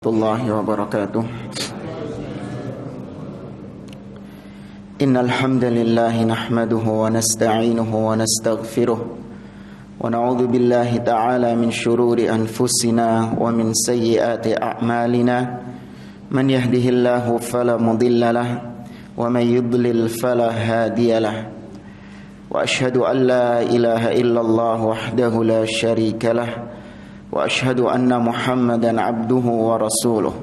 الله وبركاته. إن الحمد لله نحمده ونستعينه ونستغفره ونعوذ بالله تعالى من شرور أنفسنا ومن سيئات أعمالنا من يهده الله فلا مضل له ومن يضلل فلا هادي له وأشهد أن لا إله إلا الله وحده لا شريك له وأشهد أن محمدا عبده ورسوله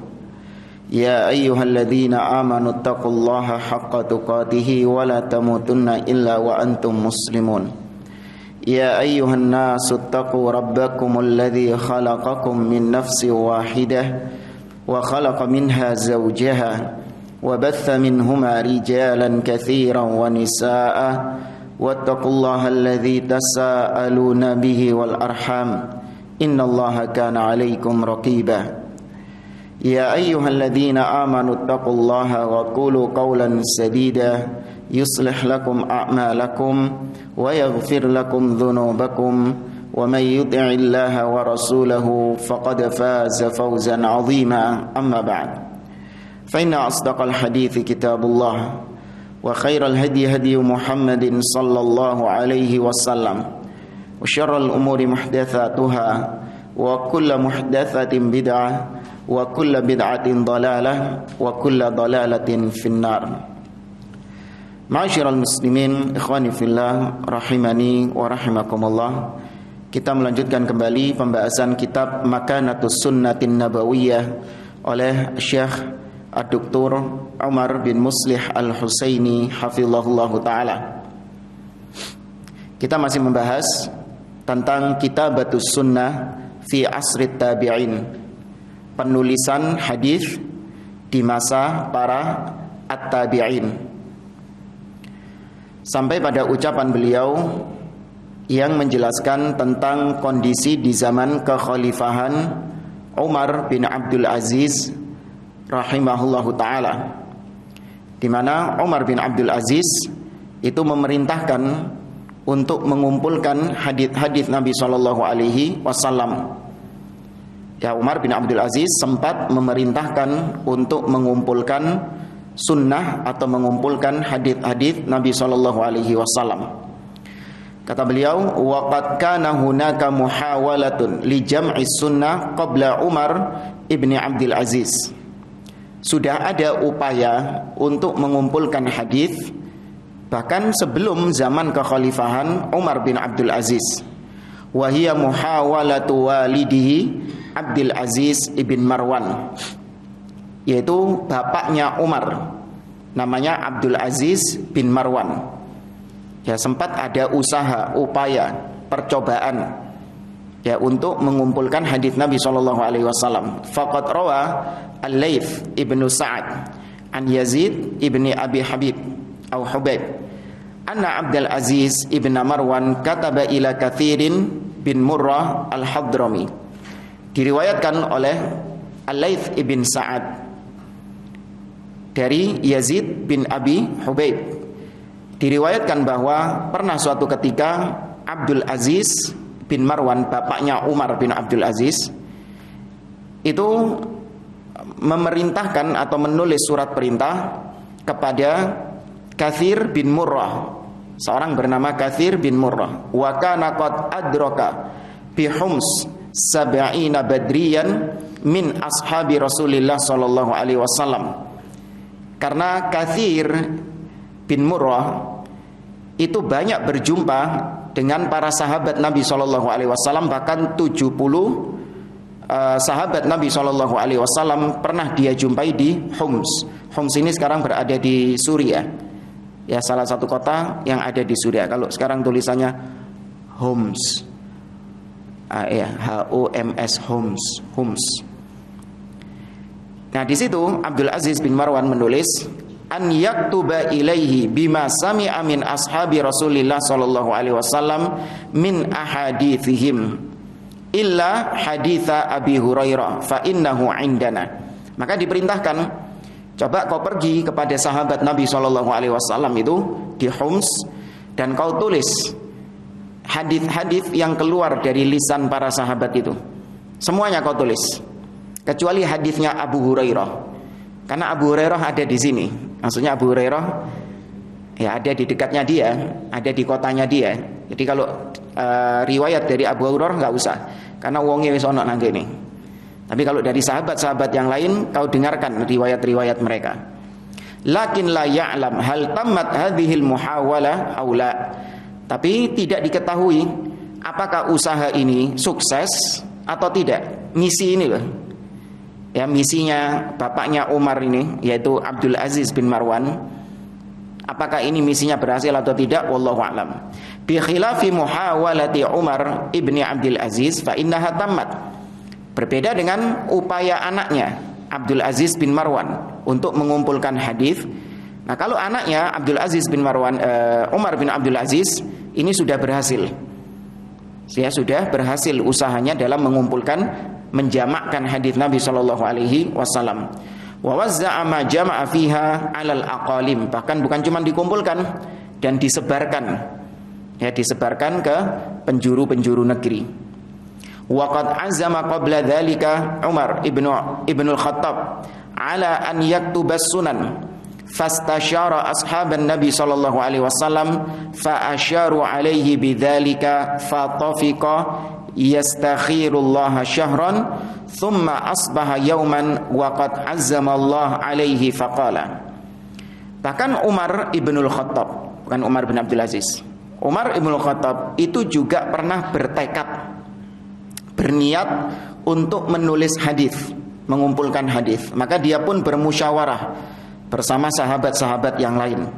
يا أيها الذين آمنوا اتقوا الله حق تقاته ولا تموتن إلا وأنتم مسلمون يا أيها الناس اتقوا ربكم الذي خلقكم من نفس واحدة وخلق منها زوجها وبث منهما رجالا كثيرا ونساء واتقوا الله الذي تساءلون به والأرحام إن الله كان عليكم رقيبا يا أيها الذين آمنوا اتقوا الله وقولوا قولا سديدا يصلح لكم أعمالكم ويغفر لكم ذنوبكم ومن يطع الله ورسوله فقد فاز فوزا عظيما أما بعد فإن أصدق الحديث كتاب الله وخير الهدي هدي محمد صلى الله عليه وسلم وشر الأمور محدثاتها وكل محدثة بدعة وكل بدعة ضلالة وكل ضلالة في النار. Ma'asyiral muslimin, ikhwani fillah, rahimani wa rahimakumullah. Kita melanjutkan kembali pembahasan kitab Makanatus Sunnatin Nabawiyah oleh Syekh Ad-Doktor Umar bin Muslih Al-Husaini hafizahullahu taala. Kita masih membahas tentang Kitabatus Sunnah fi Asrit Tabi'in, penulisan hadis di masa para At-Tabi'in, sampai pada ucapan beliau yang menjelaskan tentang kondisi di zaman kekhalifahan Umar bin Abdul Aziz rahimahullahu ta'ala, di mana Umar bin Abdul Aziz itu memerintahkan untuk mengumpulkan hadis-hadis Nabi Shallallahu Alaihi Wasallam. Ya, Umar bin Abdul Aziz sempat memerintahkan untuk mengumpulkan sunnah atau mengumpulkan hadis-hadis Nabi Shallallahu Alaihi Wasallam. Kata beliau, waqad kana hunaka muhawalatun li jam'i sunnah qabla Umar ibni Abdul Aziz. Sudah ada upaya untuk mengumpulkan hadis bahkan sebelum zaman kekhalifahan Umar bin Abdul Aziz. Wa hiya muhawalatu walidihi Abdul Aziz ibn Marwan, yaitu bapaknya Umar, namanya Abdul Aziz bin Marwan. Ya, sempat ada usaha, upaya, percobaan ya untuk mengumpulkan hadis Nabi sallallahu alaihi wasallam. Faqad rawa Al-Laits ibn Sa'ad an Yazid ibni Abi Habib atau Hubaib anna Abdul Aziz ibn Marwan kataba ila Kathirin bin Murrah al-Hadrami. Diriwayatkan oleh Al-Laits ibn Sa'ad dari Yazid bin Abi Hubaib, diriwayatkan bahwa pernah suatu ketika Abdul Aziz bin Marwan, bapaknya Umar bin Abdul Aziz, itu memerintahkan atau menulis surat perintah kepada Kathir bin Murrah, seorang bernama Kathir bin Murrah. Wa kana qad adraka bi Hums sab'ina badriyan min ashabi Rasulillah sallallahu alaihi wasallam. Karena Kathir bin Murrah itu banyak berjumpa dengan para sahabat Nabi sallallahu alaihi wasallam, bahkan 70 sahabat Nabi sallallahu alaihi wasallam pernah dia jumpai di Hums. Hums ini sekarang berada di Suriah. Ya, salah satu kota yang ada di Suriah. Kalau sekarang tulisannya Homs, ya, H-O-M-S, Homs. Nah, di situ Abdul Aziz bin Marwan menulis an yaktuba ilaihi bima sami'a min ashabi Rasulillah sallallahu alaihi wasallam min ahadithihim illa haditha Abi Hurairah fa innahu indana. Maka diperintahkan, coba kau pergi kepada sahabat Nabi SAW itu di Homs, dan kau tulis hadis-hadis yang keluar dari lisan para sahabat itu. Semuanya kau tulis. kecuali hadisnya Abu Hurairah. Karena Abu Hurairah ada di sini. Maksudnya Abu Hurairah ya ada di dekatnya dia, ada di kotanya dia. Jadi kalau riwayat dari Abu Hurairah nggak usah, karena wonge wis ono nang kene. Tapi kalau dari sahabat-sahabat yang lain, kau dengarkan riwayat-riwayat mereka. Lakin la ya'lam hal tammat hadhil muhawala aw la. Tapi tidak diketahui apakah usaha ini sukses atau tidak. Misi ini loh. Ya, misinya bapaknya Umar ini, yaitu Abdul Aziz bin Marwan. Apakah ini misinya berhasil atau tidak? Wallahu a'lam. Bi khilafi muhawalati Umar ibni Abdul Aziz fa innaha tammat. Berbeda dengan upaya anaknya Abdul Aziz bin Marwan untuk mengumpulkan hadis. Nah, kalau anaknya Abdul Aziz bin Marwan, Umar bin Abdul Aziz, ini sudah berhasil. Dia sudah berhasil usahanya dalam mengumpulkan, menjamakkan hadis Nabi Shallallahu Alaihi Wasallam. Wa wazza'a ma jama'a fiha 'alal aqalim. Bahkan bukan cuma dikumpulkan dan disebarkan, ya disebarkan ke penjuru-penjuru negeri. Waqad azama qabla dzalika Umar ibnul Khattab ala an yaktubas sunan fastasyara ashaban Nabi sallallahu alaihi wasallam fa asyaru alaihi bidzalika fatafiqa yastakhirullah syahran thumma asbaha yawman waqad azama Allah alaihi faqala. Bahkan Umar ibnul Khattab, bukan Umar bin Abdul Aziz, Umar ibnul Khattab itu juga pernah bertekad, berniat untuk menulis hadis, mengumpulkan hadis. Maka dia pun bermusyawarah bersama sahabat-sahabat yang lain.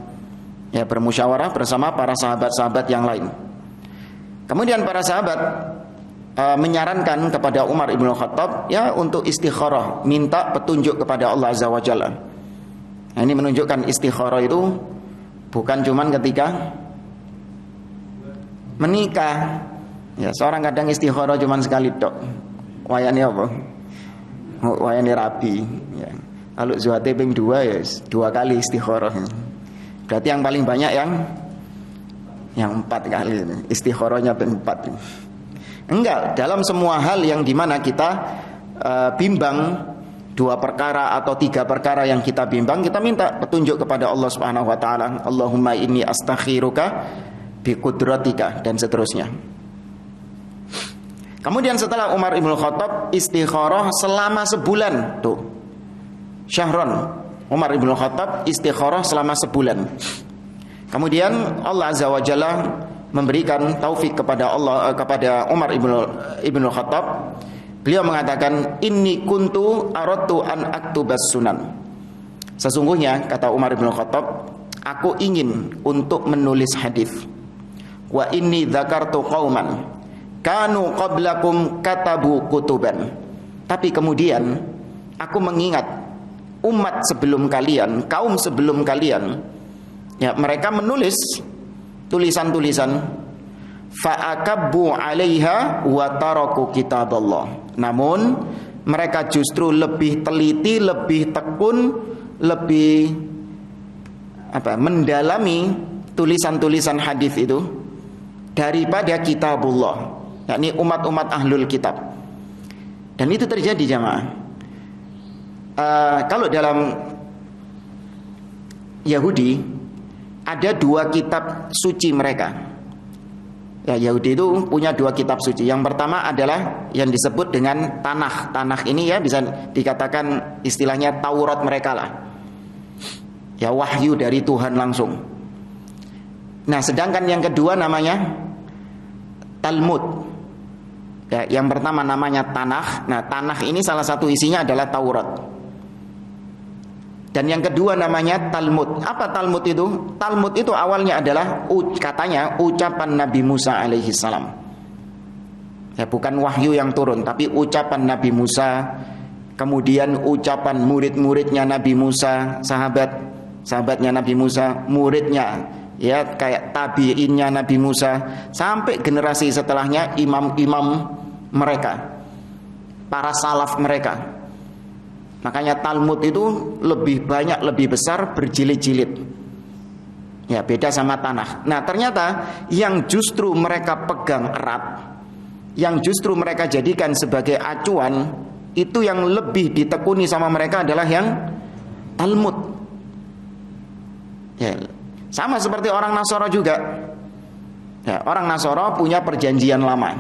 Ya, bermusyawarah bersama para sahabat-sahabat yang lain. Kemudian para sahabat menyarankan kepada Umar ibn Khattab ya untuk istikharah, minta petunjuk kepada Allah Azza wa Jalla. Nah, ini menunjukkan istikharah itu bukan cuman ketika menikah. Ya, seorang kadang istikharah cuma sekali tok. Wayane apa? Wayane rabi. Ya. Kalau zuhate ping 2 ya 2 kali istikharah. Berarti yang paling banyak yang 4 kali. Istikharahnya ping 4. Enggak, dalam semua hal yang dimana kita bimbang 2 perkara atau 3 perkara yang kita bimbang, kita minta petunjuk kepada Allah Subhanahu wa taala. Allahumma inni astakhiruka biqudratika dan seterusnya. Kemudian setelah Umar ibn Khattab istikharah selama sebulan, tuh syahron, Umar ibn Khattab istikharah selama sebulan. Kemudian Allah Azza wa Jalla memberikan taufik kepada Umar ibn Khattab. Beliau mengatakan, inni kuntu aradtu an aktubas sunan. Sesungguhnya kata Umar ibn Khattab, aku ingin untuk menulis hadis. Wa inni dzakartu qauman kanu qablakum katabu kutuban. Tapi kemudian aku mengingat umat sebelum kalian, kaum sebelum kalian, ya mereka menulis tulisan-tulisan, fa'akabbu 'alaiha wa taraku kitaballah. Namun mereka justru lebih teliti, lebih tekun, lebih mendalami tulisan-tulisan hadis itu daripada kitabullah, yakni umat-umat ahlul kitab. Dan itu terjadi jamaah. Kalau dalam Yahudi ada 2 kitab suci mereka. Ya, Yahudi itu punya 2 kitab suci. Yang pertama adalah yang disebut dengan Tanakh. Tanakh ini ya bisa dikatakan istilahnya Taurat mereka lah. Ya, wahyu dari Tuhan langsung. Nah, sedangkan yang kedua namanya Talmud. Ya, yang pertama namanya Tanakh. Nah, Tanakh ini salah satu isinya adalah Taurat. Dan yang kedua namanya Talmud. Apa Talmud itu? Talmud itu awalnya adalah katanya ucapan Nabi Musa alaihi salam. Ya, bukan wahyu yang turun, tapi ucapan Nabi Musa. Kemudian ucapan murid-muridnya Nabi Musa, sahabatnya Nabi Musa, muridnya ya kayak tabi'innya Nabi Musa, sampai generasi setelahnya imam-imam mereka, para salaf mereka. Makanya Talmud itu lebih banyak, lebih besar, berjilid-jilid. Ya, beda sama Tanakh. Nah, ternyata yang justru mereka pegang erat, yang justru mereka jadikan sebagai acuan itu yang lebih ditekuni sama mereka adalah yang Talmud. Ya, sama seperti orang Nasara juga. Ya, orang Nasara punya perjanjian lama.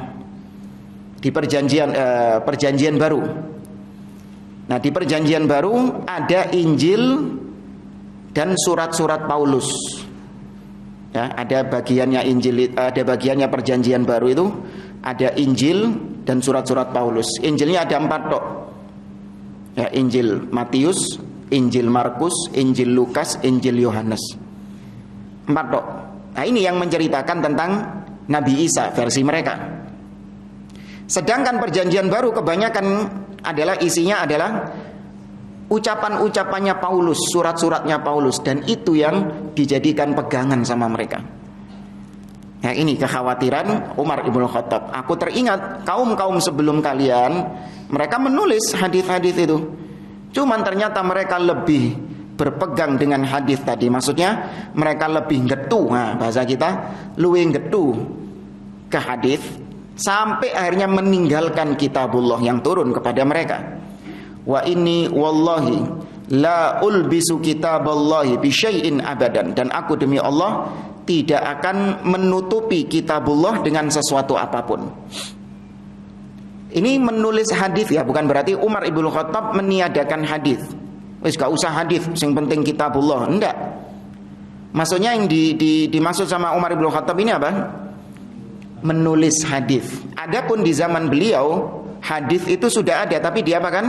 Di perjanjian baru. Nah, di perjanjian baru ada Injil dan surat-surat Paulus. Ya, ada bagiannya Injil, ada bagiannya perjanjian baru itu ada Injil dan surat-surat Paulus. Injilnya ada 4 tok. Ya, Injil Matius, Injil Markus, Injil Lukas, Injil Yohanes. 4 tok. Nah, ini yang menceritakan tentang Nabi Isa versi mereka. Sedangkan perjanjian baru kebanyakan adalah isinya adalah ucapan-ucapannya Paulus, surat-suratnya Paulus, dan itu yang dijadikan pegangan sama mereka. Ya, ini kekhawatiran Umar ibn Khattab. Aku teringat kaum-kaum sebelum kalian, mereka menulis hadis-hadis itu. Cuman ternyata mereka lebih berpegang dengan hadis tadi. Maksudnya mereka lebih getu, nah, bahasa kita luwih getu ke hadis, sampai akhirnya meninggalkan kitabullah yang turun kepada mereka. Wa inni wallahi la ulbisu kitaballahi bi syai'in abadan, dan aku demi Allah tidak akan menutupi kitabullah dengan sesuatu apapun. Ini menulis hadis ya, bukan berarti Umar ibnu Khattab meniadakan hadis. Wis gak usah hadis, yang penting kitabullah. Enggak. Maksudnya yang dimaksud sama Umar ibnu Khattab ini apa? Menulis hadis. Adapun di zaman beliau hadis itu sudah ada, tapi dia apa kan?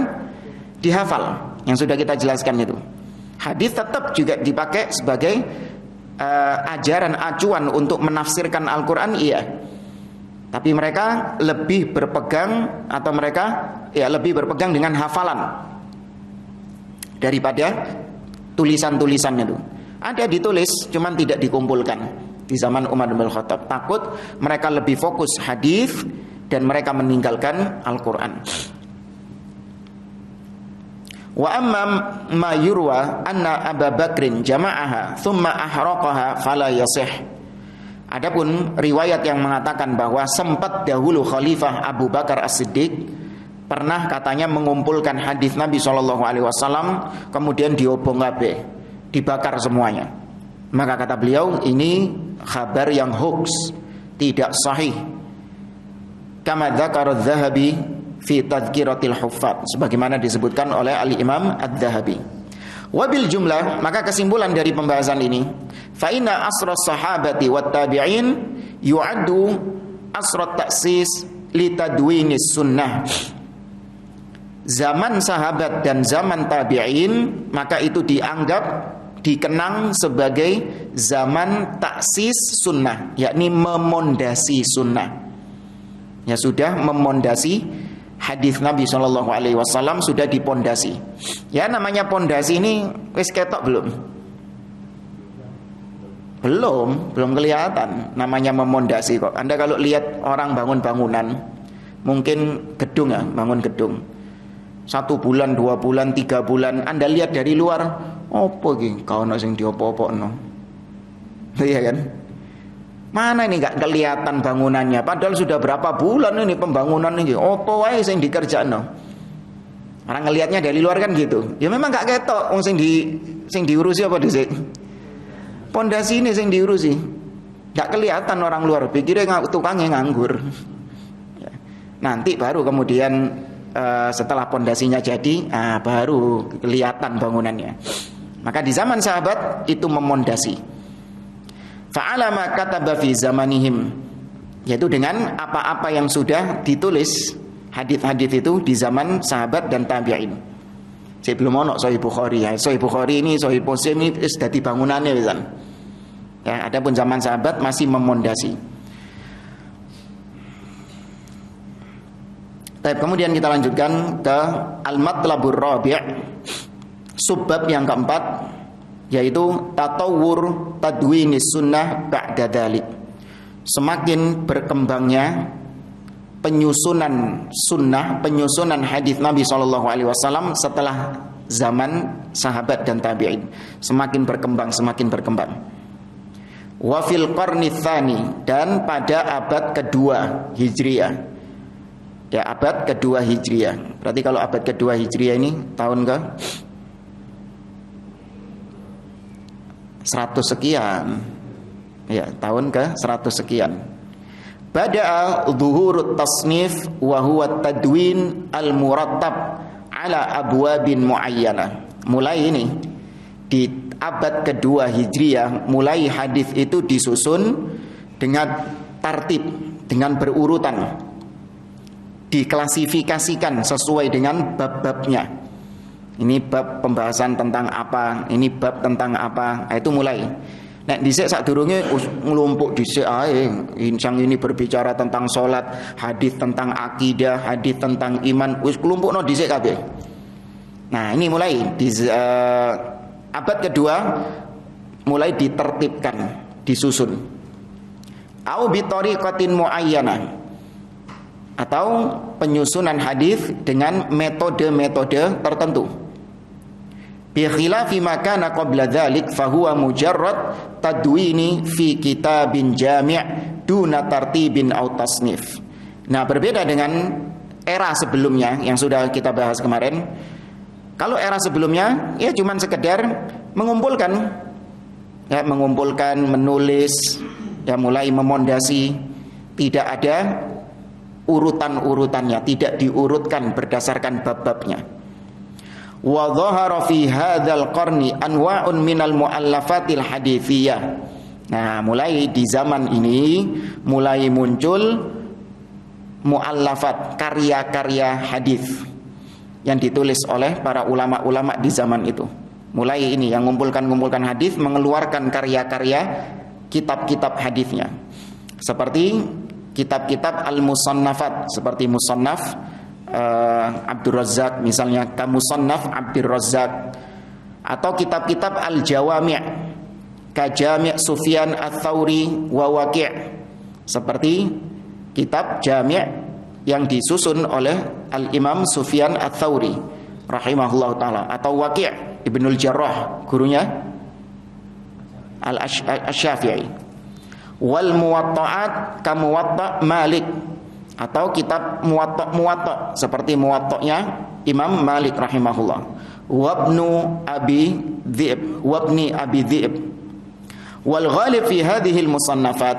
Dihafal. Yang sudah kita jelaskan itu. Hadis tetap juga dipakai sebagai ajaran acuan untuk menafsirkan Al-Quran, iya. Tapi mereka lebih berpegang, atau mereka ya lebih berpegang dengan hafalan daripada tulisan-tulisannya itu. Ada ditulis, cuman tidak dikumpulkan di zaman Umar bin Khattab. Takut mereka lebih fokus hadis dan mereka meninggalkan Al-Quran. Wa amma ma yurwa anna Abu Bakrin jama'aha thumma ahraqaha fala yasih. Adapun riwayat yang mengatakan bahwa sempat dahulu Khalifah Abu Bakar As-Siddiq pernah katanya mengumpulkan hadis Nabi SAW, kemudian diobong kabeh, dibakar semuanya. Maka kata beliau, ini kabar yang hoax, tidak sahih. Kama dzakara Adz-Dzahabi fi Tadhkiratil Huffaz, sebagaimana disebutkan oleh Al-Imam Adz-Dzahabi. Wabil jumlah, maka kesimpulan dari pembahasan ini, fa inna asra sahabati wat tabi'in yu'addu asra ta'sis li tadwinis sunnah. Zaman sahabat dan zaman tabi'in, maka itu dikenang sebagai zaman taksis sunnah, yakni memondasi sunnah. Ya, sudah memondasi hadis Nabi SAW, sudah dipondasi. Ya, namanya pondasi ini wis ketok belum? Belum kelihatan namanya memondasi kok. Anda kalau lihat orang bangun bangunan, mungkin gedung ya, bangun gedung 1 bulan, 2 bulan, 3 bulan, Anda lihat dari luar, opo iki kaono sing diopo-opokno. Iya kan? Mana ini gak kelihatan bangunannya, padahal sudah berapa bulan ini pembangunan ini, opo wae sing dikerjakno. Orang ngelihatnya dari luar kan gitu. Ya memang gak ketok wong sing diurusi apa dhisik. Pondasi ini sing diurusi. Gak kelihatan orang luar, pikirnya tukangnya nganggur. Ya. Nanti baru kemudian setelah pondasinya jadi, baru kelihatan bangunannya. Maka di zaman sahabat itu memondasi. Fa'ala ma kataba fi zamanihim, yaitu dengan apa-apa yang sudah ditulis hadis-hadis itu di zaman sahabat dan tabi'in. Saya belum ono Sahih Bukhari ya. Sahih Bukhari ini, Sahih Muslim ini sudah dibangunannya pisan. Ya, adapun zaman sahabat masih memondasi. Kemudian kita lanjutkan ke al-matlabur rabi', subbab yang keempat, yaitu tatawur tadwinis sunnah ba'da dzalik. Semakin berkembangnya penyusunan sunnah, penyusunan hadis Nabi SAW setelah zaman sahabat dan tabi'in, semakin berkembang. Wa fil qarni tsani, dan pada abad kedua Hijriah, Ya, abad kedua Hijriah. Berarti kalau abad kedua Hijriah ini tahun ke 100 sekian. Ya, tahun ke 100 sekian. Bada'a zuhurut tasnif wa huwa tadwin al-murattab ala abwabin muayyana. Mulai ini di abad kedua Hijriah, mulai hadis itu disusun dengan tartib, dengan berurutan, diklasifikasikan sesuai dengan bab-babnya. Ini bab pembahasan tentang apa, ini bab tentang apa. Nah, itu mulai. Nek dhisik sadurunge nglumpuk dhisik ae. Insang ini berbicara tentang salat, hadis tentang akidah, hadis tentang iman, wis klumpukno dhisik kabeh. Nah, ini mulai di abad kedua mulai ditertibkan, disusun. Au bi tariqatin muayyanah, atau penyusunan hadis dengan metode-metode tertentu. Bi khilafi ma kana qabla dzalik fa huwa mujarrad tadwini fi kitabin jami' duna tartibin aw tasnif. Nah, berbeda dengan era sebelumnya yang sudah kita bahas kemarin. Kalau era sebelumnya ya cuman sekedar mengumpulkan, ya mengumpulkan, menulis, ya mulai memondasi, tidak ada urutan-urutannya, tidak diurutkan berdasarkan bab-babnya. Wa dhahara fi hadzal qarni anwa'un minal mu'allafatil haditsiyah. Nah, mulai di zaman ini mulai muncul mu'allafat, karya-karya hadis yang ditulis oleh para ulama-ulama di zaman itu. Mulai ini yang mengumpulkan hadis, mengeluarkan karya-karya kitab-kitab hadisnya. Seperti kitab-kitab al-musannafat, seperti musannaf Abdur Razzaq misalnya, Musannaf Abdur Razzaq, atau kitab-kitab al-jawami' kajami' Sufyan ats-Tsauri wa Waqi', seperti kitab jami' yang disusun oleh al-Imam Sufyan ats-Tsauri rahimahullah taala, atau Waqi' Ibnul Jarrah, gurunya al-Syafi'i. Wal muwatta'at ka muwatta' Malik, atau kitab muwatta' seperti muwatta'nya Imam Malik rahimahullah. Wabnu Abi Dhi'b, wabni Abi Dhi'b. Wal ghalib fi hadhihi al-musannafat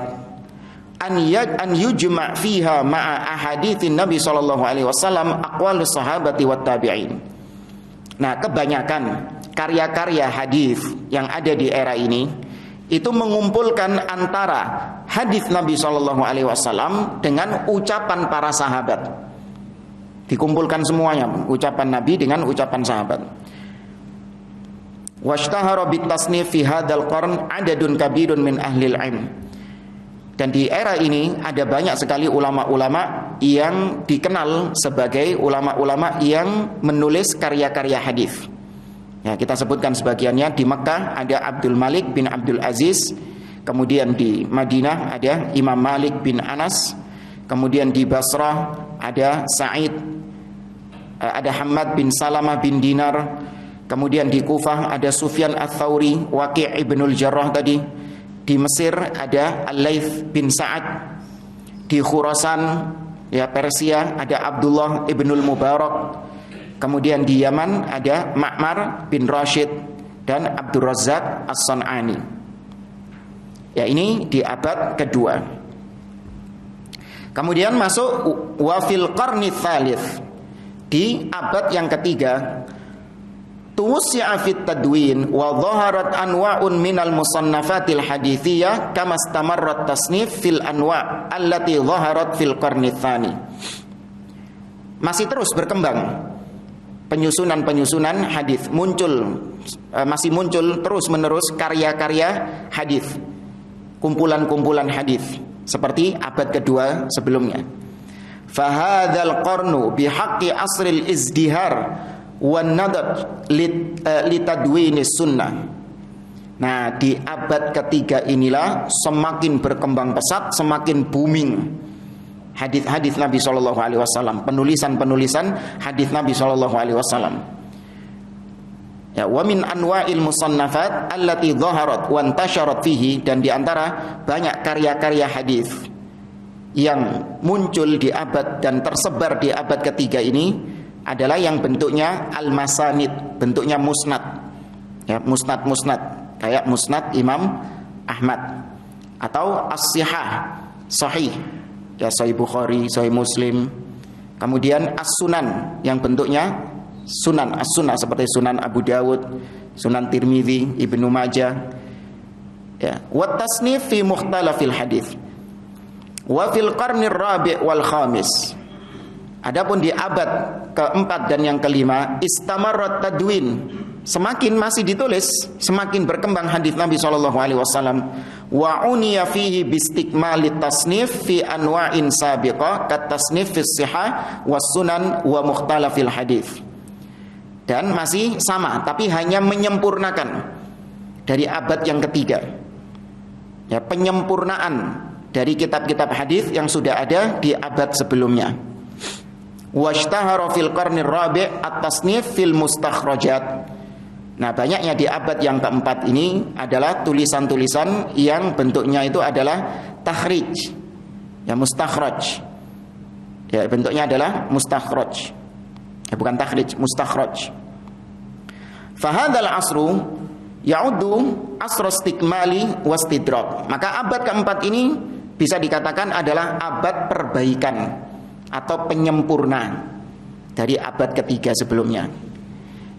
an yujma' fiha ma'a ahaditsin Nabi sallallahu alaihi wasallam aqwalus sahabati wat tabi'in. Nah, kebanyakan karya-karya hadis yang ada di era ini itu mengumpulkan antara hadis Nabi Shallallahu Alaihi Wasallam dengan ucapan para sahabat. Dikumpulkan semuanya, ucapan Nabi dengan ucapan sahabat. Washtahara bitasnif fi hadzal qarn adadun kabirun min ahlil ilm. Dan di era ini ada banyak sekali ulama-ulama yang dikenal sebagai ulama-ulama yang menulis karya-karya hadis. Ya, kita sebutkan sebagiannya. Di Mekah ada Abdul Malik bin Abdul Aziz, kemudian di Madinah ada Imam Malik bin Anas, kemudian di Basrah ada Sa'id, ada Hamad bin Salamah bin Dinar, kemudian di Kufah ada Sufyan ats-Tsauri, Waqi' Ibnul Jarrah tadi, di Mesir ada Al-Laits bin Sa'ad, di Khurasan ya Persia ada Abdullah Ibnul Mubarak, kemudian di Yaman ada Ma'mar bin Rashid dan Abdur Razzaq As-San'ani. Ya, ini di abad kedua. Kemudian masuk wafil qarni tsalits, di abad yang ketiga, tuwsi'a fit tadwin wa dhaharat anwa'un minal musannafatil haditsiyah kama istamarrat tasnif fil anwa' allati dhaharat fil qarni tsani. Masih terus berkembang penyusunan hadis, masih muncul terus menerus karya-karya hadis, kumpulan-kumpulan hadis seperti abad kedua sebelumnya. Fahadzal qarnu bihaqqi asril izdihar wan nadab litadwinis sunnah. Nah, di abad ketiga inilah semakin berkembang pesat, semakin booming hadis-hadis Nabi Shallallahu Alaihi Wasallam, penulisan hadis Nabi Shallallahu Alaihi Wasallam. Ya, wa min anwa'il musannafat allati dhaharat wa intasharat fihi, dan diantara banyak karya-karya hadis yang muncul di abad dan tersebar di abad ketiga ini adalah yang bentuknya al-masanid, bentuknya musnad. Ya, musnad kayak musnad Imam Ahmad, atau as-sihah, sahih. Ya, sahih Bukhari, sahih Muslim. Kemudian as-sunan yang bentuknya sunan, as-sunnah seperti Sunan Abu Dawud, Sunan Tirmidzi, Ibnu Majah. Ya, wa tasnif fi mukhtalafil hadits. Wa fil qarnir rabi' wal khamis. Adapun di abad keempat dan yang kelima, istamarrat tadwin, semakin masih ditulis, semakin berkembang hadis Nabi sallallahu alaihi wasallam. Wa uniya fihi bistikmalit tasnif fi anwa'in sabiqah kat tasnif fi sihah was sunan wa mukhtalafil hadits. Dan masih sama, tapi hanya menyempurnakan dari abad yang ketiga. Ya, penyempurnaan dari kitab-kitab hadis yang sudah ada di abad sebelumnya. Washtahara fil qarnir rabi' at-tasnif fil mustakhrajat. Nah, banyaknya di abad yang keempat ini adalah tulisan-tulisan yang bentuknya itu adalah takhrij. Ya, mustakhraj. Ya, bentuknya adalah mustakhraj. Ya, bukan takhrij, mustakhraj. Fa hadzal asru ya'uddu asra istikmali wastidrak. Maka abad keempat ini bisa dikatakan adalah abad perbaikan atau penyempurna dari abad ketiga sebelumnya.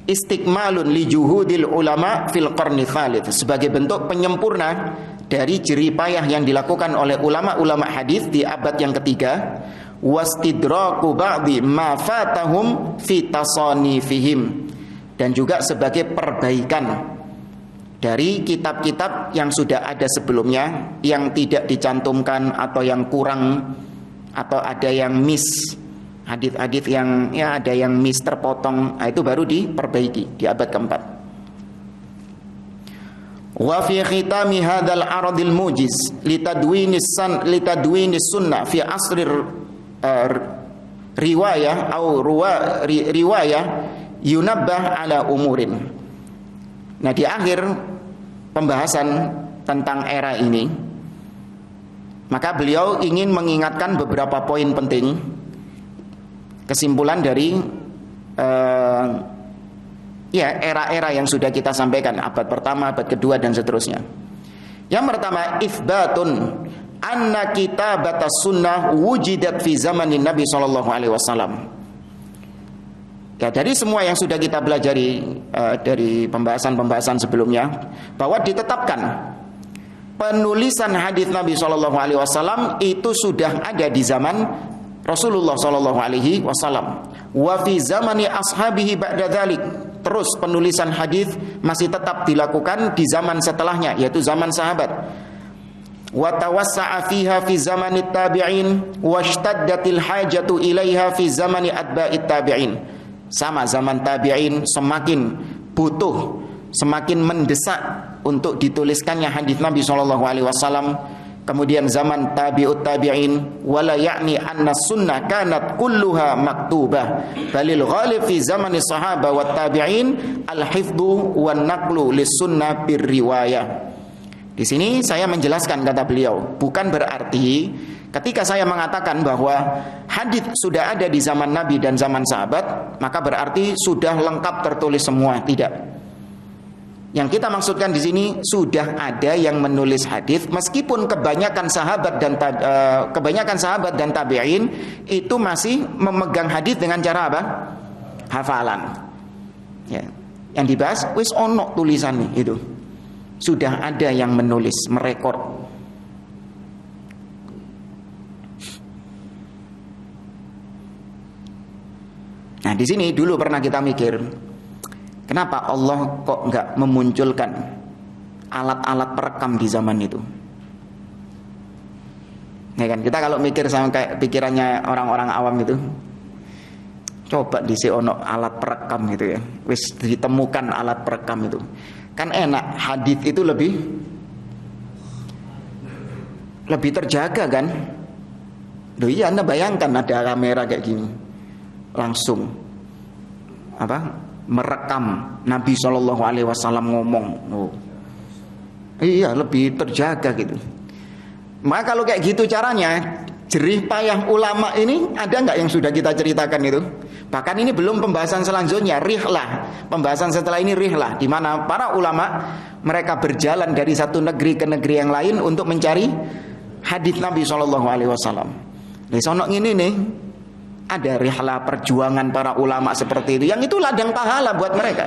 Istikmalun li juhudil ulama fil qarni tsalits, sebagai bentuk penyempurna dari jerih payah yang dilakukan oleh ulama-ulama hadis di abad yang ketiga. Wastidraku ba'di ma fatahum fi tasanifihim, dan juga sebagai perbaikan dari kitab-kitab yang sudah ada sebelumnya yang tidak dicantumkan atau yang kurang atau ada yang miss, hadits-hadits yang ya ada yang miss, terpotong. Nah, itu baru diperbaiki di abad keempat. Wa fi khitami hadzal aradil mujiz litadwinis sunnah fi asrir riwayah atau riwayah yunabbah ala umurin. Nah, di akhir pembahasan tentang era ini, maka beliau ingin mengingatkan beberapa poin penting, kesimpulan dari era-era yang sudah kita sampaikan, abad pertama, abad kedua, dan seterusnya. Yang pertama, itsbatun anna kitabatas sunnah wujidat fi zamanin Nabi sallallahu alaihi wasallam. Ya, dari semua yang sudah kita pelajari dari pembahasan-pembahasan sebelumnya, bahwa ditetapkan penulisan hadis Nabi sallallahu alaihi wasallam itu sudah ada di zaman Rasulullah sallallahu alaihi wasallam. Wa fi zamani ashabihi ba'da dzalik. Terus penulisan hadis masih tetap dilakukan di zaman setelahnya, yaitu zaman sahabat. Wa tawassa'a fiha fi zamanit tabi'in washtaddatil hajatu ilaiha fi zamani atba'it tabi'in. Sama, zaman tabi'in semakin butuh, semakin mendesak untuk dituliskannya hadis Nabi sallallahu alaihi wasallam. Kemudian zaman tabi'ut tabi'in, wala ya'ni anna sunnah kanat kulluha maktubah, balil ghalib fi zamani sahaba wat tabi'in al-hifdhu wan naqlu lis sunnah bir riwayah. Di sini saya menjelaskan, kata beliau, bukan berarti ketika saya mengatakan bahwa hadis sudah ada di zaman Nabi dan zaman sahabat, maka berarti sudah lengkap tertulis semua. Tidak. Yang kita maksudkan di sini sudah ada yang menulis hadis, meskipun kebanyakan sahabat dan tabi'in itu masih memegang hadis dengan cara apa? Hafalan. Ya. Yang dibahas wis ono tulisan itu. Sudah ada yang menulis, merekord. Nah, di sini dulu pernah kita mikir, kenapa Allah kok nggak memunculkan alat-alat perekam di zaman itu? Ya kan, kita kalau mikir sama kayak pikirannya orang-orang awam itu, coba disi ono alat perekam gitu ya, wis ditemukan alat perekam itu, kan enak. Hadis itu lebih terjaga kan? Loh iya, Anda bayangkan ada kamera kayak gini, langsung merekam Nabi Shallallahu Alaihi Wasallam ngomong. Oh, iya, lebih terjaga gitu. Maka kalau kayak gitu caranya, jerih payah ulama ini ada nggak yang sudah kita ceritakan itu? Bahkan ini belum pembahasan selanjutnya, rihlah. Pembahasan setelah ini rihlah, di mana para ulama mereka berjalan dari satu negeri ke negeri yang lain untuk mencari hadis Nabi SAW. Di sono ini nih ada rihlah perjuangan para ulama seperti itu, yang itu ladang pahala buat mereka.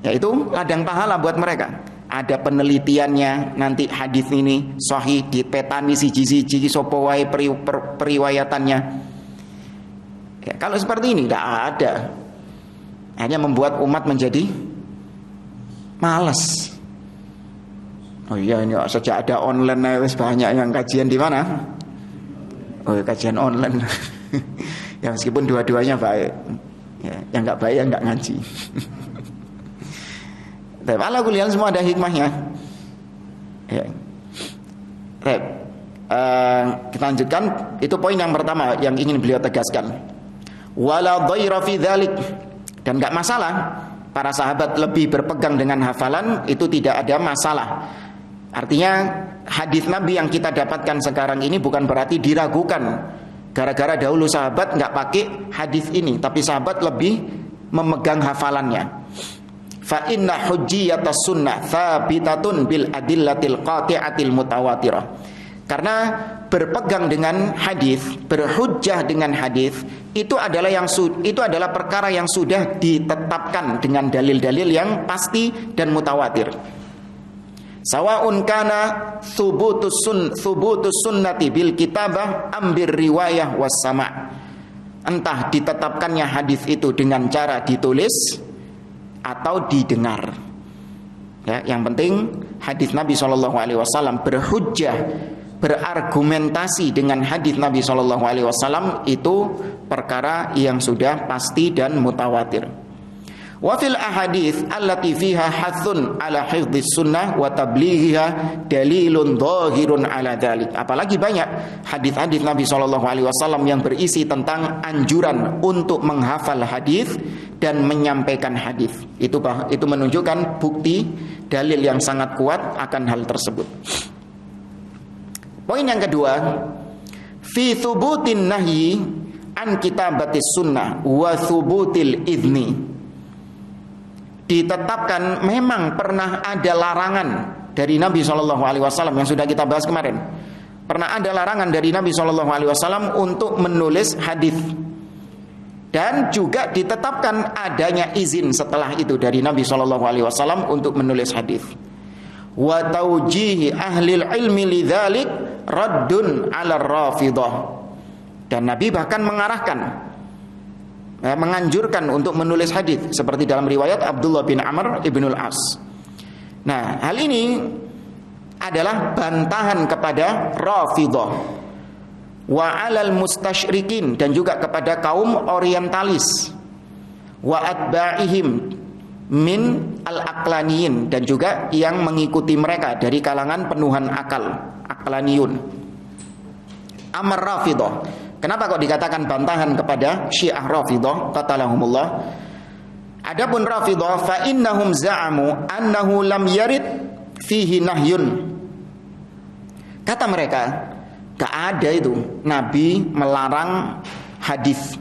Yaitu ladang pahala buat mereka. Ada penelitiannya, nanti hadis ini sahih dipetani siji-siji sapa wae periwayatannya. Ya, kalau seperti ini tidak ada. Hanya membuat umat menjadi malas. Oh iya, ini sejak ada online banyak yang kajian di mana? Oh, kajian online. Ya meskipun dua-duanya baik. Ya, yang enggak baik yang enggak ngaji. Tapi ala kuliah semua ada hikmahnya. Ya. Kita lanjutkan. Itu poin yang pertama yang ingin beliau tegaskan. Wala dhaira fi dzalik, dan enggak masalah para sahabat lebih berpegang dengan hafalan, itu tidak ada masalah. Artinya hadis Nabi yang kita dapatkan sekarang ini bukan berarti diragukan gara-gara dahulu sahabat enggak pakai hadis ini, tapi sahabat lebih memegang hafalannya. Fa inna hujjiyatas sunnah thabitatun bil adillatil qati'atil mutawatirah. Karena berpegang dengan hadis, berhujjah dengan hadis itu adalah perkara yang sudah ditetapkan dengan dalil-dalil yang pasti dan mutawatir. Sawaun kana thubutus sunnati bil kitabah ambir riwayah was sama'. Entah ditetapkannya hadis itu dengan cara ditulis atau didengar. Ya, yang penting hadis Nabi SAW berhujjah, berargumentasi dengan hadis Nabi SAW itu perkara yang sudah pasti dan mutawatir. Wa fil ahadits allati fiha hathun ala hifdhis sunnah wa tablighiha dalilun dhahirun ala dzalik. Apalagi banyak hadis-hadis Nabi SAW yang berisi tentang anjuran untuk menghafal hadis dan menyampaikan hadis. Itu menunjukkan bukti dalil yang sangat kuat akan hal tersebut. Poin yang kedua, fi thubutin nahyi an kitabatis sunnah wa thubutil idzni. Ditetapkan memang pernah ada larangan dari Nabi SAW yang sudah kita bahas kemarin. Pernah ada larangan dari Nabi SAW untuk menulis hadis, dan juga ditetapkan adanya izin setelah itu dari Nabi SAW untuk menulis hadis. Wa taujihi ahlil ilmi lidzalik raddun 'ala rafidah. Dan Nabi bahkan mengarahkan, menganjurkan untuk menulis hadis seperti dalam riwayat Abdullah bin Amr ibnul As. Nah, hal ini adalah bantahan kepada Rafidah wa 'alal mustasyrikin, dan juga kepada kaum orientalis, wa atba'ihim min al-aqlaniyin, dan juga yang mengikuti mereka dari kalangan penuhan akal, aqlaniyun. Amar Rafidah. Kenapa kok dikatakan bantahan kepada Syiah Rafidah? Qatalahumullah. Adapun Rafidah, fa innahum za'amu annahu lam yarid fihi nahyun. Kata mereka, gak ada itu Nabi melarang hadis,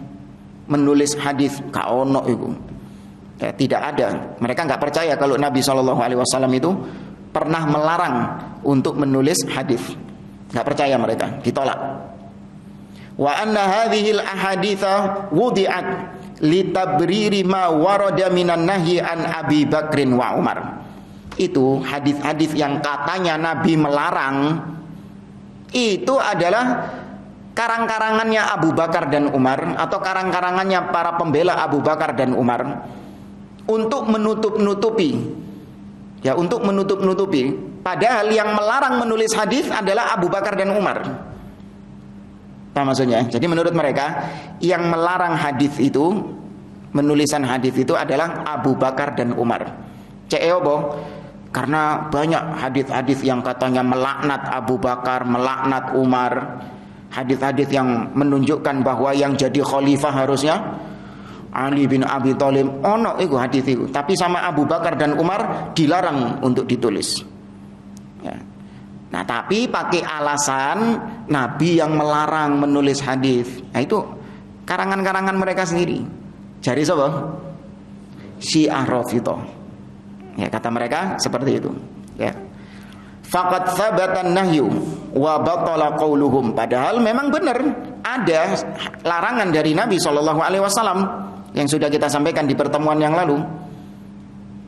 menulis hadis, gak ono itu. Ya, tidak ada. Mereka gak percaya kalau Nabi SAW itu pernah melarang untuk menulis hadis. Gak percaya mereka, ditolak. Wa anna hadhil ahaditha wudi'at litabriri ma warada minan nahyi an Abi Bakrin wa Umar. Itu hadis-hadis yang katanya Nabi melarang, itu adalah karang-karangannya Abu Bakar dan Umar, atau karang-karangannya para pembela Abu Bakar dan Umar untuk menutup-nutupi, ya, untuk menutup-nutupi. Padahal yang melarang menulis hadis adalah Abu Bakar dan Umar. Apa maksudnya? Jadi menurut mereka yang melarang hadis itu, menulisan hadis itu adalah Abu Bakar dan Umar. Ceobo, karena banyak hadis-hadis yang katanya melaknat Abu Bakar, melaknat Umar, hadis-hadis yang menunjukkan bahwa yang jadi khalifah harusnya Ali bin Abi Thalib. Ono itu hadis itu, tapi sama Abu Bakar dan Umar dilarang untuk ditulis. Ya. Nah, tapi pakai alasan Nabi yang melarang menulis hadis. Nah, itu karangan-karangan mereka sendiri. Jari siapa? Syiah Rafidhah. Ya, kata mereka seperti itu. Ya. Faqad thabata an-nahyu wa batala qauluhum. Padahal memang benar ada larangan dari Nabi sallallahu alaihi wasallam yang sudah kita sampaikan di pertemuan yang lalu.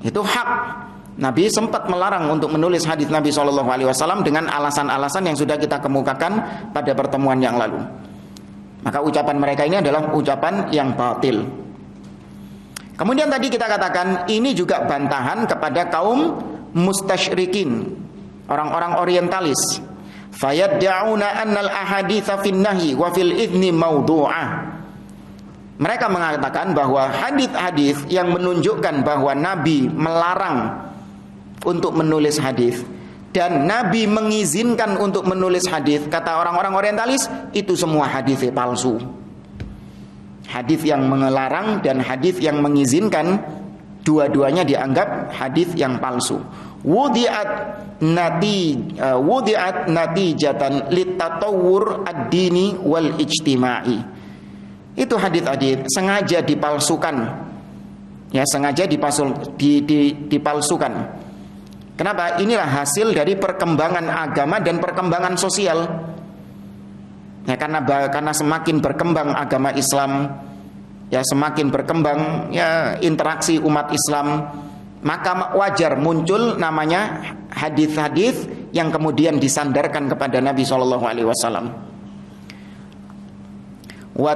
Itu hak. Nabi sempat melarang untuk menulis hadis Nabi sallallahu alaihi wasallam dengan alasan-alasan yang sudah kita kemukakan pada pertemuan yang lalu. Maka ucapan mereka ini adalah ucapan yang batil. Kemudian tadi kita katakan ini juga bantahan kepada kaum mustasyrikin, orang-orang orientalis. Fayadda'una annal ahaditsa fin nahyi wa fil idzni mawdu'ah. Mereka mengatakan bahwa hadis-hadis yang menunjukkan bahwa Nabi melarang untuk menulis hadis dan Nabi mengizinkan untuk menulis hadis, kata orang-orang orientalis, itu semua hadis palsu. Hadis yang melarang dan hadis yang mengizinkan, dua-duanya dianggap hadis yang palsu. Wudi'at natijatan litatawur ad-dini wal ijtima'i. Itu hadis-hadis sengaja dipalsukan. Ya, sengaja dipalsukan. Kenapa? Inilah hasil dari perkembangan agama dan perkembangan sosial. Ya, karena semakin berkembang agama Islam, ya semakin berkembang ya interaksi umat Islam, maka wajar muncul namanya hadis-hadis yang kemudian disandarkan kepada Nabi sallallahu alaihi wasallam. Wa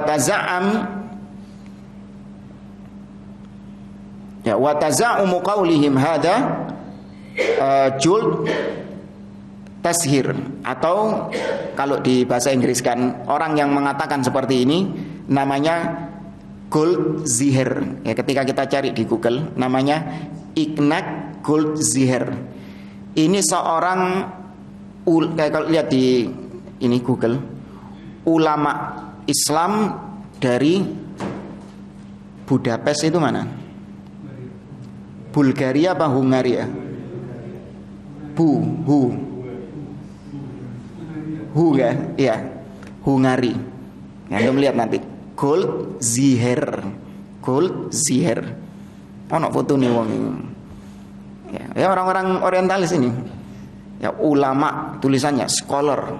taza'umu qaulihim hadza jul tashir, atau kalau di bahasa Inggris kan orang yang mengatakan seperti ini namanya gold zihir. Ya, ketika kita cari di Google namanya Ignaz Goldziher. Ini seorang kalau lihat di ini Google, ulama Islam dari Budapest itu mana? Bulgaria apa Hungaria? Ya, iya, Hungari. Anda melihat nanti Goldziher. Ono foto nih wong ini. Ya, orang-orang orientalis ini. Ya, ulama, tulisannya scholar,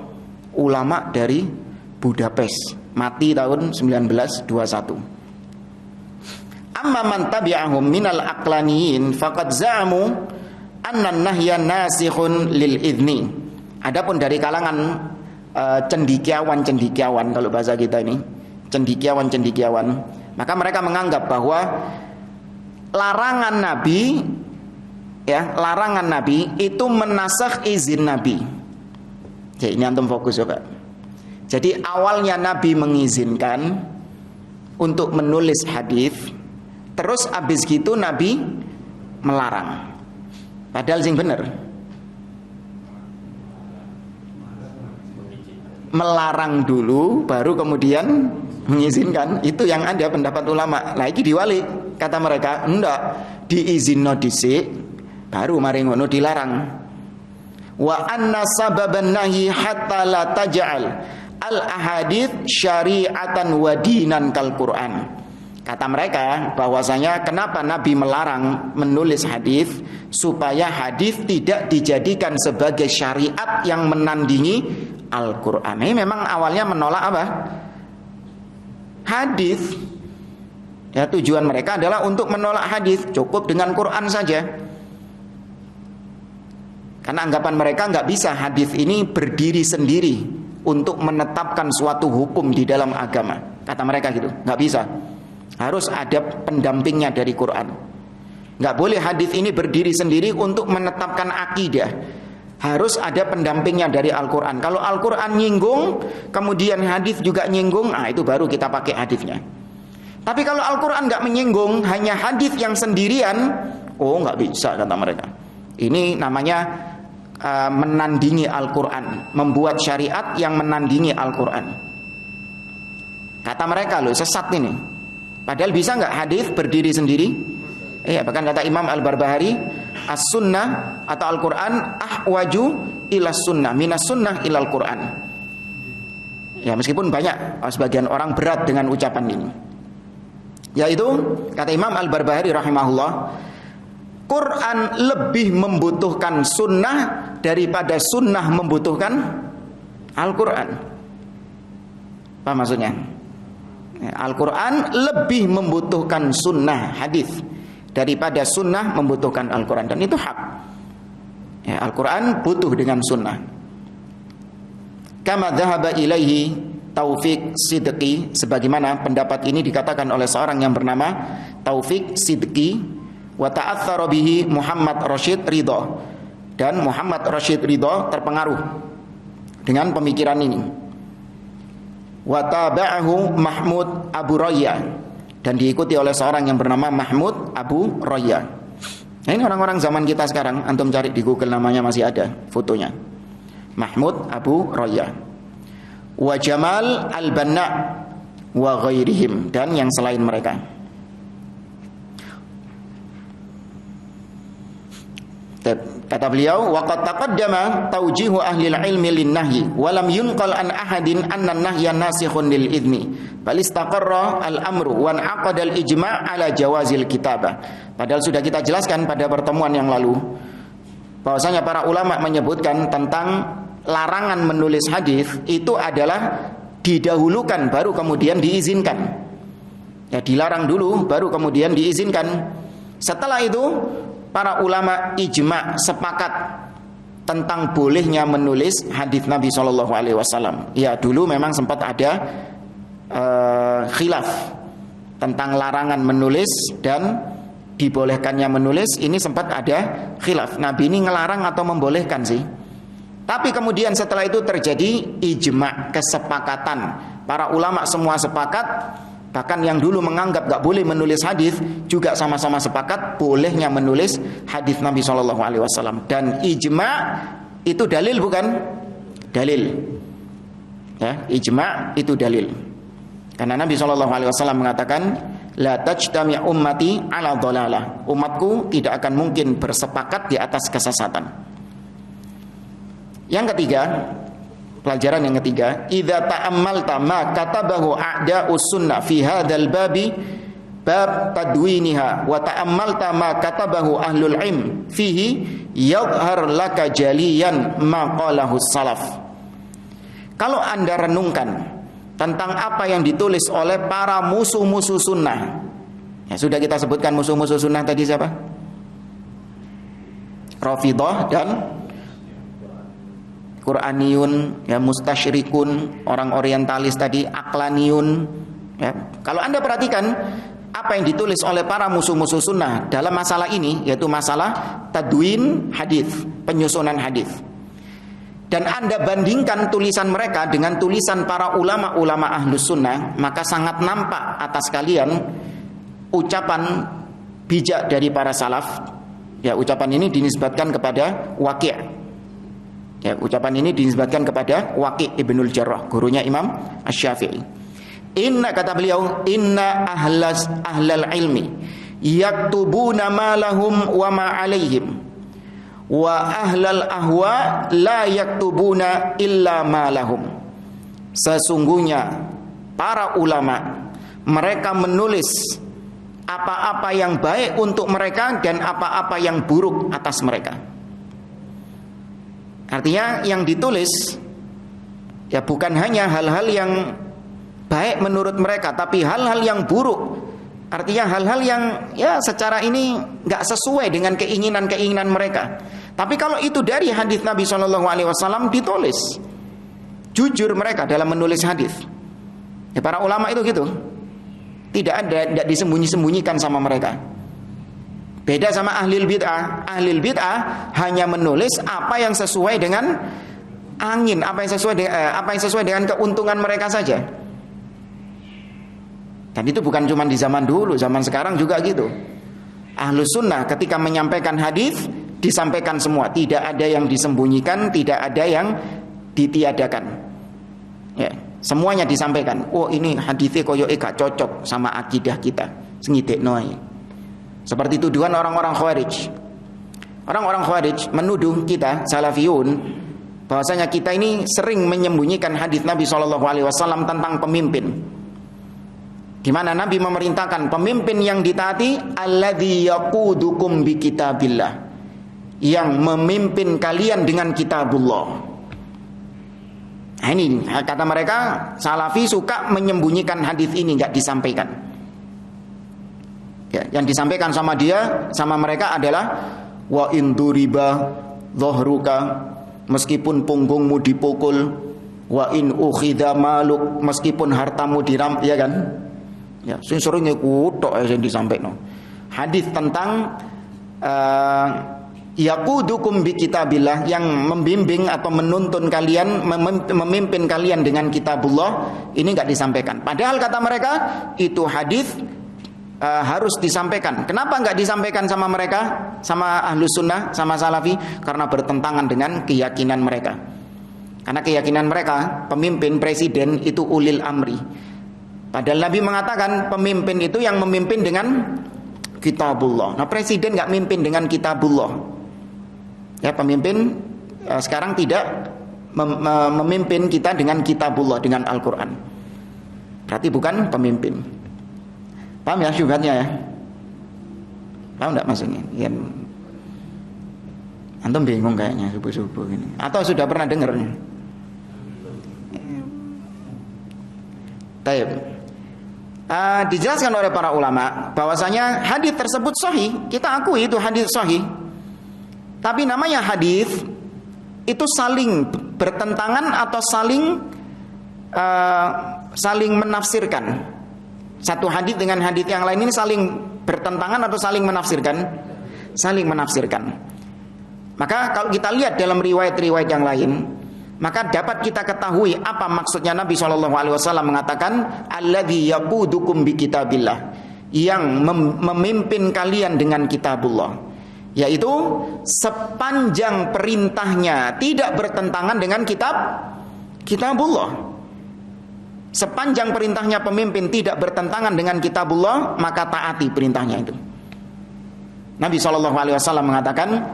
ulama dari Budapest, mati tahun 1921. Amma man tabi'ahum minal aqlaniyin faqad za'amu anna nahya nasikhun lil idni. Adapun dari kalangan cendekiawan kalau bahasa kita ini, cendekiawan, maka mereka menganggap bahwa larangan Nabi itu menasakh izin Nabi. Jadi ini antum fokus coba. Jadi awalnya Nabi mengizinkan untuk menulis hadis, terus abis gitu Nabi melarang. Padahal sing bener, melarang dulu baru kemudian mengizinkan. Itu yang ada pendapat ulama. Lagi diwalik, kata mereka, enggak, diizinno dhisik baru mari ngono dilarang. Wa anna sababan nahi hatta la taj'al al ahadits syari'atan wa dinan kal Qur'an. Kata mereka bahwasanya kenapa Nabi melarang menulis hadis, supaya hadis tidak dijadikan sebagai syariat yang menandingi Al-Qur'an. Ini memang awalnya menolak apa? Hadis. Ya, tujuan mereka adalah untuk menolak hadis, cukup dengan Quran saja. Karena anggapan mereka nggak bisa hadis ini berdiri sendiri untuk menetapkan suatu hukum di dalam agama. Kata mereka gitu, nggak bisa. Harus ada pendampingnya dari Quran. Nggak boleh hadis ini berdiri sendiri untuk menetapkan akidah. Harus ada pendampingnya dari Al-Quran. Kalau Al-Quran nyinggung, kemudian hadis juga nyinggung, itu baru kita pakai hadisnya. Tapi kalau Al-Quran nggak menyinggung, hanya hadis yang sendirian, nggak bisa, kata mereka. Ini namanya menandingi Al-Quran, membuat syariat yang menandingi Al-Quran. Kata mereka loh, sesat ini. Padahal bisa nggak hadis berdiri sendiri? Bahkan kata Imam Al-Barbahari, as-sunnah atau Al-Quran ahwaju ila sunnah minas sunnah ilal Quran. Ya, meskipun banyak sebagian orang berat dengan ucapan ini, yaitu kata Imam Al-Barbahari rahimahullah, Quran lebih membutuhkan sunnah daripada sunnah membutuhkan Al-Quran. Apa maksudnya? Al-Quran lebih membutuhkan sunnah hadis daripada sunnah membutuhkan Al-Quran, dan itu hak. Ya, Al-Quran butuh dengan sunnah. Kama dhahaba ilaihi Taufik Sidqi, sebagaimana pendapat ini dikatakan oleh seorang yang bernama Taufik Sidqi, wa ta'athara bihi Muhammad Rashid Ridha, dan Muhammad Rashid Ridha terpengaruh dengan pemikiran ini. Wa tabi'ahu Mahmud Abu Raya, dan diikuti oleh seorang yang bernama Mahmud Abu Raya. Nah, ini orang-orang zaman kita sekarang, antum cari di Google namanya masih ada fotonya. Mahmud Abu Raya, wa Jamal Al-Banna wa ghairihim, dan yang selain mereka. Kata beliau, wa qad taqaddama tawjihu ahli al-ilmi lin-nahyi wa lam yunqal an ahadin anna an-nahya nasikhun lil idni bal istaqarra al-amru wa aqada al-ijma' ala jawazil kitabah. Padahal sudah kita jelaskan pada pertemuan yang lalu bahwasanya para ulama menyebutkan tentang larangan menulis hadis itu adalah didahulukan baru kemudian diizinkan. Ya, dilarang dulu baru kemudian diizinkan. Setelah itu para ulama ijma' sepakat tentang bolehnya menulis hadis Nabi SAW. Ya, dulu memang sempat ada khilaf tentang larangan menulis dan dibolehkannya menulis. Ini sempat ada khilaf. Nabi ini ngelarang atau membolehkan sih? Tapi kemudian setelah itu terjadi ijma', kesepakatan. Para ulama semua sepakat. Bahkan yang dulu menganggap gak boleh menulis hadis juga sama-sama sepakat bolehnya menulis hadis Nabi SAW. Dan ijma' itu dalil bukan? Dalil. Ya, ijma' itu dalil. Karena Nabi SAW mengatakan, la tajtami' ummati ala dhalalah. Umatku tidak akan mungkin bersepakat di atas kesesatan. Yang ketiga, pelajaran yang ketiga, idza ta'ammalta ma katabahu a'da'us sunnah fi hadzal babi bab tadwiniha wa ta'ammalta ma katabahu ahlul ilm fihi yadhhar laka jaliyan ma qalahu salaf. Kalau Anda renungkan tentang apa yang ditulis oleh para musuh-musuh sunnah, ya sudah kita sebutkan musuh-musuh sunnah tadi siapa? Rafidhah dan Qur'aniyun, ya, mustasyrikun, orang orientalis tadi, aqlaniyun. Ya. Kalau Anda perhatikan apa yang ditulis oleh para musuh-musuh sunnah dalam masalah ini, yaitu masalah tadwin hadis, penyusunan hadis, dan Anda bandingkan tulisan mereka dengan tulisan para ulama-ulama ahlus sunnah, maka sangat nampak atas kalian ucapan bijak dari para salaf. Ya, ucapan ini dinisbatkan kepada Waqi'. Ya, ucapan ini dinisbatkan kepada Waqi' Ibnul Jarrah, gurunya Imam Asy-Syafi'i. Inna, kata beliau, inna ahlal ilmi yaktubuna ma lahum wa ma alaihim wa ahlal ahwa la yaktubuna illa ma lahum. Sesungguhnya para ulama mereka menulis apa-apa yang baik untuk mereka dan apa-apa yang buruk atas mereka. Artinya yang ditulis ya bukan hanya hal-hal yang baik menurut mereka, tapi hal-hal yang buruk. Artinya hal-hal yang ya secara ini nggak sesuai dengan keinginan-keinginan mereka. Tapi kalau itu dari hadis Nabi SAW ditulis, jujur mereka dalam menulis hadis. Ya, para ulama itu gitu, tidak disembunyi-sembunyikan sama mereka. Beda sama ahlul bid'ah. Ahlul bid'ah hanya menulis apa yang sesuai dengan angin, apa yang sesuai dengan keuntungan mereka saja. Dan itu bukan cuma di zaman dulu, zaman sekarang juga gitu. Ahlus sunnah ketika menyampaikan hadis disampaikan semua, tidak ada yang disembunyikan, tidak ada yang ditiadakan. Ya, semuanya disampaikan. Oh, ini hadisnya koyoke gak cocok sama akidah kita. Sengidekno. Seperti tuduhan orang-orang Khawarij. Orang-orang Khawarij menuduh kita Salafiyun bahwasanya kita ini sering menyembunyikan hadis Nabi SAW tentang pemimpin, di mana Nabi memerintahkan pemimpin yang ditaati alladzi yaqudukum bi kitabillah, yang memimpin kalian dengan kitabullah. Nah, ini kata mereka Salafi suka menyembunyikan hadis ini, nggak disampaikan. Ya, yang disampaikan sama mereka adalah wa induriba dhahruka, meskipun punggungmu dipukul, wa in ukhidha maluk, meskipun hartamu diram, ya kan? Ya, seringnya kutok yang disampaikan. Hadis tentang yaqudukum bi kitabillah, yang membimbing atau menuntun kalian, memimpin kalian dengan kitabullah, ini enggak disampaikan. Padahal kata mereka itu hadis harus disampaikan. Kenapa enggak disampaikan sama mereka, sama Ahlus Sunnah, sama Salafi? Karena bertentangan dengan keyakinan mereka. Karena keyakinan mereka pemimpin, presiden itu ulil amri. Padahal Nabi mengatakan pemimpin itu yang memimpin dengan kitabullah. Nah, presiden enggak mimpin dengan kitabullah. Ya, pemimpin sekarang tidak memimpin kita dengan kitabullah, dengan Al-Quran. Berarti bukan pemimpin. Paham ya syubhatnya ya? Paham enggak maksudnya? Ya, antum bingung kayaknya subuh-subuh ini. Atau sudah pernah dengar? Taib. Dijelaskan oleh para ulama bahwasanya hadis tersebut sahih. Kita akui itu hadis sahih. Tapi namanya hadis itu saling bertentangan atau saling menafsirkan. Satu hadis dengan hadis yang lain ini saling bertentangan atau saling menafsirkan? Saling menafsirkan. Maka kalau kita lihat dalam riwayat-riwayat yang lain, maka dapat kita ketahui apa maksudnya Nabi SAW mengatakan alladzi yaqudukum bi kitabillah, yang memimpin kalian dengan kitabullah, yaitu sepanjang perintahnya tidak bertentangan dengan kitabullah. Sepanjang perintahnya pemimpin tidak bertentangan dengan kitabullah, maka taati perintahnya itu. Nabi SAW mengatakan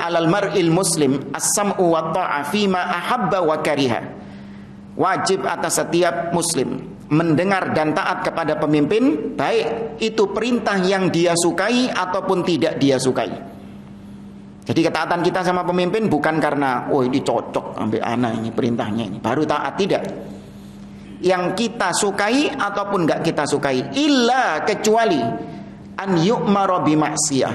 alal mar'il muslim as-sam'u wa ta'a fima ahabba wa kariha. Wajib atas setiap muslim mendengar dan taat kepada pemimpin, baik itu perintah yang dia sukai ataupun tidak dia sukai. Jadi ketaatan kita sama pemimpin bukan karena ini cocok ambil anak ini perintahnya ini baru taat, tidak. Yang kita sukai ataupun enggak kita sukai, illa kecuali an yu'mara bi maksiyah,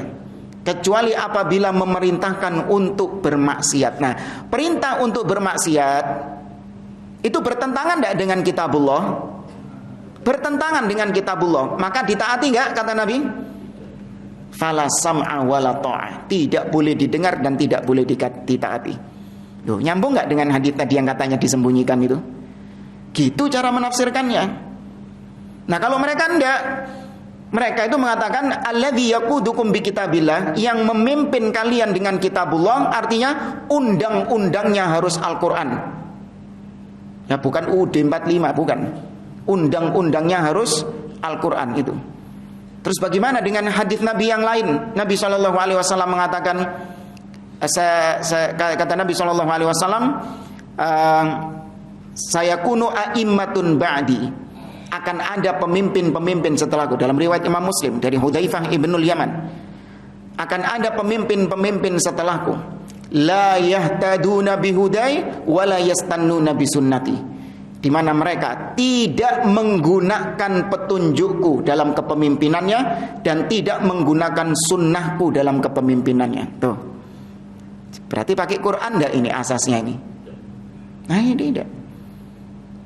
kecuali apabila memerintahkan untuk bermaksiat. Nah, perintah untuk bermaksiat itu bertentangan enggak dengan kitabullah? Bertentangan dengan kitabullah, maka ditaati enggak kata Nabi? Fala sam'a wala ta'ah, tidak boleh didengar dan tidak boleh ditaati. Loh, nyambung enggak dengan hadis tadi yang katanya disembunyikan itu? Gitu cara menafsirkannya. Nah, kalau mereka enggak, mereka itu mengatakan alladzi yaqudukum bi kitabillah, yang memimpin kalian dengan kitabullah, artinya undang-undangnya harus Al-Quran. Ya, bukan UUD 45, bukan. Undang-undangnya harus Al-Quran itu. Terus bagaimana dengan hadis Nabi yang lain? Nabi SAW mengatakan, kata Nabi SAW, sayakunu a'immatun ba'di, akan ada pemimpin-pemimpin setelahku. Dalam riwayat Imam Muslim dari Hudzaifah ibnul Yaman, akan ada pemimpin-pemimpin setelahku, la yahtaduna bihudai wa la yastannuna bisunnati, di mana mereka tidak menggunakan petunjukku dalam kepemimpinannya dan tidak menggunakan sunnahku dalam kepemimpinannya. Tuh, berarti pakai Quran enggak ini asasnya ini? Nah, ini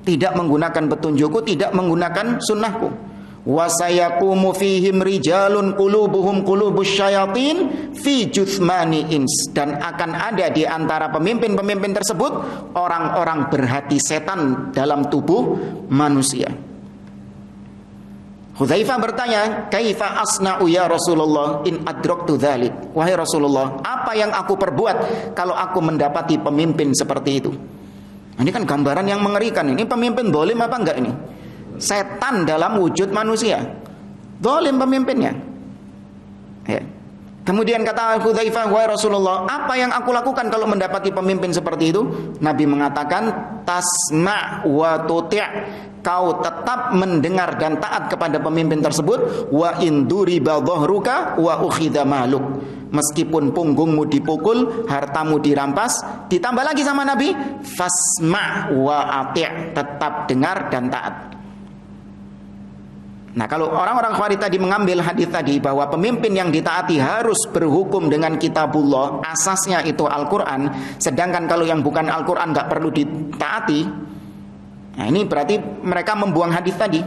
tidak menggunakan petunjukku, tidak menggunakan sunnahku. Wa sayaqumu fihim rijalun qulubuhum qulubus syayatin fi juthmani ins, dan akan ada di antara pemimpin-pemimpin tersebut orang-orang berhati setan dalam tubuh manusia. Hudzaifah bertanya, "Kaifa asna'u ya Rasulullah in adraktu dzalik?" Wahai Rasulullah, apa yang aku perbuat kalau aku mendapati pemimpin seperti itu? Ini kan gambaran yang mengerikan. Ini pemimpin zalim apa enggak ini? Setan dalam wujud manusia. Zalim pemimpinnya. Ya. Kemudian kata Hudzaifah, "Wahai Rasulullah, apa yang aku lakukan kalau mendapati pemimpin seperti itu?" Nabi mengatakan, "Tasma' wa tuti'." Kau tetap mendengar dan taat kepada pemimpin tersebut. Wa in duriba dhahruka wa ukhidha maluk. Meskipun punggungmu dipukul, hartamu dirampas, ditambah lagi sama Nabi, fasma' wa ati', tetap dengar dan taat. Nah, kalau orang-orang Khawarij tadi mengambil hadis tadi bahwa pemimpin yang ditaati harus berhukum dengan kitabullah, asasnya itu Al-Quran, sedangkan kalau yang bukan Al-Quran nggak perlu ditaati. Nah, ini berarti mereka membuang hadis tadi,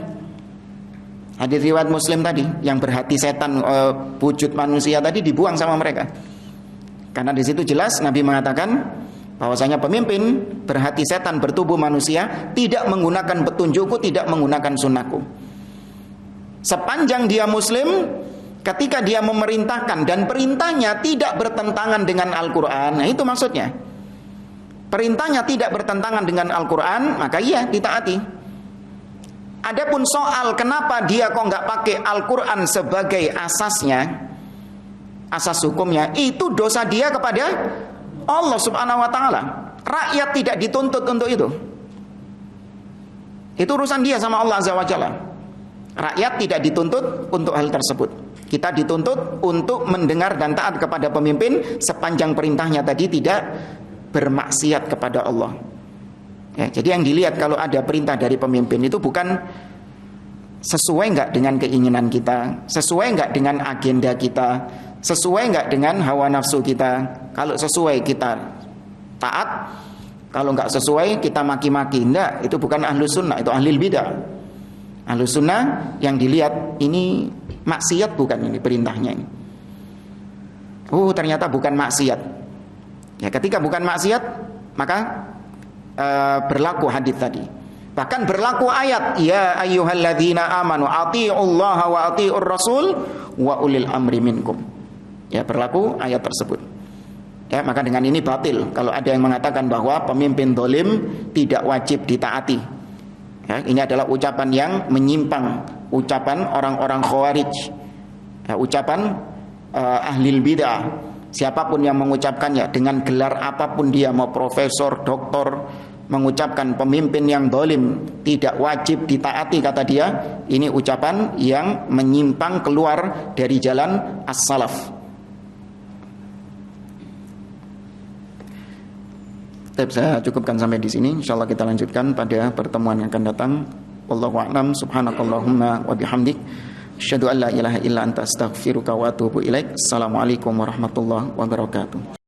hadis riwayat Muslim tadi, yang berhati setan wujud manusia tadi dibuang sama mereka. Karena di situ jelas Nabi mengatakan bahwasanya pemimpin berhati setan bertubuh manusia tidak menggunakan petunjukku, tidak menggunakan sunnahku. Sepanjang dia muslim, ketika dia memerintahkan dan perintahnya tidak bertentangan dengan Al-Quran, nah itu maksudnya. Perintahnya tidak bertentangan dengan Al-Quran, maka iya ditaati. Adapun soal kenapa dia kok nggak pakai Al-Quran sebagai asasnya, asas hukumnya, itu dosa dia kepada Allah Subhanahu Wa Taala. Rakyat tidak dituntut untuk itu. Itu urusan dia sama Allah Azza wa Jalla. Rakyat tidak dituntut untuk hal tersebut. Kita dituntut untuk mendengar dan taat kepada pemimpin sepanjang perintahnya tadi tidak bermaksiat kepada Allah. Ya, jadi yang dilihat kalau ada perintah dari pemimpin itu bukan sesuai nggak dengan keinginan kita, sesuai nggak dengan agenda kita, sesuai nggak dengan hawa nafsu kita. Kalau sesuai kita taat, kalau nggak sesuai kita maki-maki. Nggak, itu bukan ahlus sunnah, itu ahlul bidah. Ahlus sunnah yang dilihat ini maksiat bukan ini perintahnya ini. Oh, ternyata bukan maksiat. Ya, ketika bukan maksiat, maka berlaku hadis tadi. Bahkan berlaku ayat, ya ayyuhalladzina amanu atiiullaha wa atiiur rasul wa ulil amri minkum. Ya, berlaku ayat tersebut. Ya, maka dengan ini batil kalau ada yang mengatakan bahwa pemimpin zalim tidak wajib ditaati. Ya, ini adalah ucapan yang menyimpang, ucapan orang-orang Khawarij, ya, ucapan ahlil bidah. Siapapun yang mengucapkannya dengan gelar apapun dia, mau profesor, doktor, mengucapkan pemimpin yang zalim tidak wajib ditaati, kata dia, ini ucapan yang menyimpang keluar dari jalan as-salaf. Saya cukupkan sampai di sini. Insyaallah kita lanjutkan pada pertemuan yang akan datang. Wallahu a'lam. Subhanakallahumma wa bihamdik, asyhadu an la ilaha illa anta astaghfiruka wa atubu ilaik. Assalamualaikum warahmatullahi wabarakatuh.